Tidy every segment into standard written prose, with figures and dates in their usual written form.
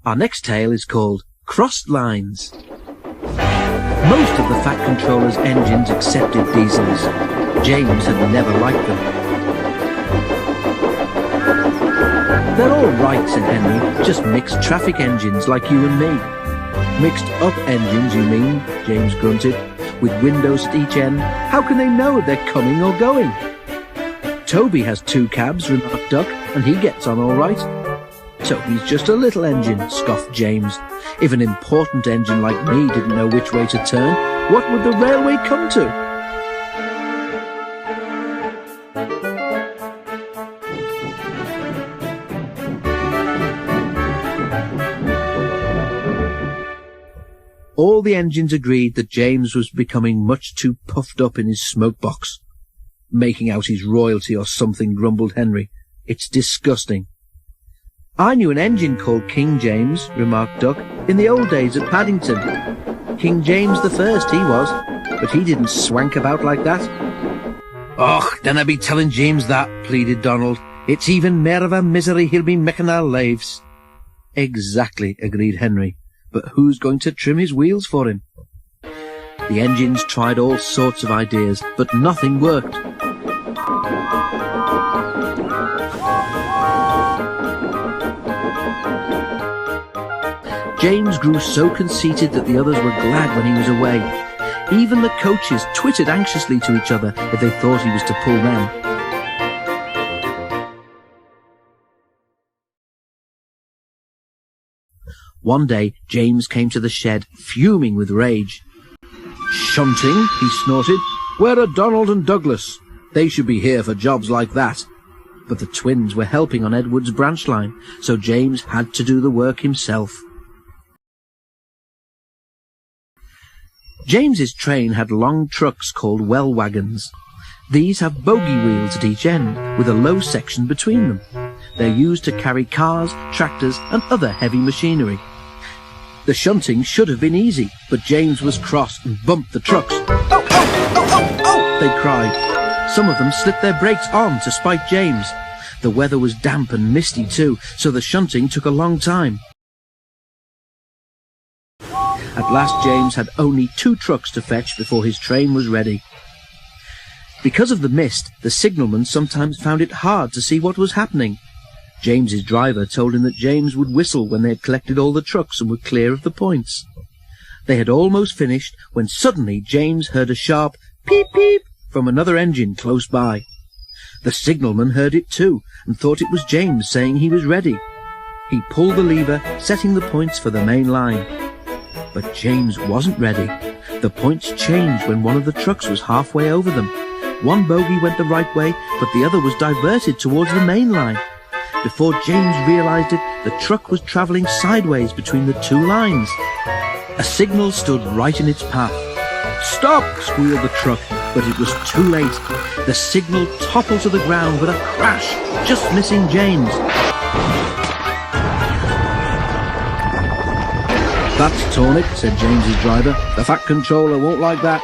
Our next tale is called Crossed Lines. Most of the Fat Controller's engines accepted diesels. James had never liked them. "They're all right," said Henry, "just mixed traffic engines like you and me." "Mixed up engines, you mean?" James grunted. "With windows at each end, how can they know if they're coming or going?" "Toby has 2 cabs," remarked Duck, "and he gets on all right." "Toby's just a little engine," scoffed James. "If an important engine like me didn't know which way to turn, what would the railway come to?" All the engines agreed that James was becoming much too puffed up in his smoke box. "Making out his royalty or something," grumbled Henry. "It's disgusting." "I knew an engine called King James," remarked Duck, "in the old days at Paddington. King James the First he was, but he didn't swank about like that." "Och, dinna be telling James that," pleaded Donald. "It's even mair of a misery he'll be making our lives." "Exactly," agreed Henry. "But who's going to trim his wheels for him?" The engines tried all sorts of ideas, but nothing worked. James grew so conceited that the others were glad when he was away. Even the coaches twittered anxiously to each other if they thought he was to pull them. One day James came to the shed, fuming with rage. "Shunting," he snorted. "Where are Donald and Douglas? They should be here for jobs like that." But the twins were helping on Edward's branch line, so James had to do the work himself. James's train had long trucks called well wagons. These have bogie wheels at each end, with a low section between them. They're used to carry cars, tractors, and other heavy machinery. The shunting should have been easy, but James was cross and bumped the trucks. "Oh, oh, oh, oh, oh!" they cried. Some of them slipped their brakes on to spite James. The weather was damp and misty too, so the shunting took a long time. At last James had only 2 trucks to fetch before his train was ready. Because of the mist, the signalman sometimes found it hard to see what was happening. James's driver told him that James would whistle when they had collected all the trucks and were clear of the points. They had almost finished when suddenly James heard a sharp peep peep from another engine close by. The signalman heard it too and thought it was James saying he was ready. He pulled the lever, setting the points for the main line. But James wasn't ready. The points changed when one of the trucks was halfway over them. One bogie went the right way, but the other was diverted towards the main line. Before James realized it, the truck was travelling sideways between the 2 lines. A signal stood right in its path. "Stop!" squealed the truck, but it was too late. The signal toppled to the ground with a crash, just missing James. "That's torn it," said James's driver. "The Fat Controller won't like that."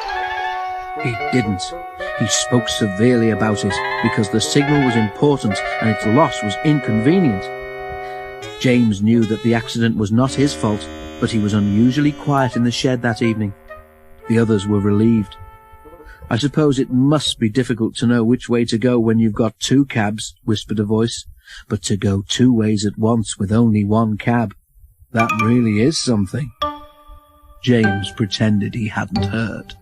He didn't. He spoke severely about it, because the signal was important and its loss was inconvenient. James knew that the accident was not his fault, but he was unusually quiet in the shed that evening. The others were relieved. "I suppose it must be difficult to know which way to go when you've got 2 cabs," whispered a voice. "But to go 2 ways at once with only 1 cab, that really is something." James pretended he hadn't heard.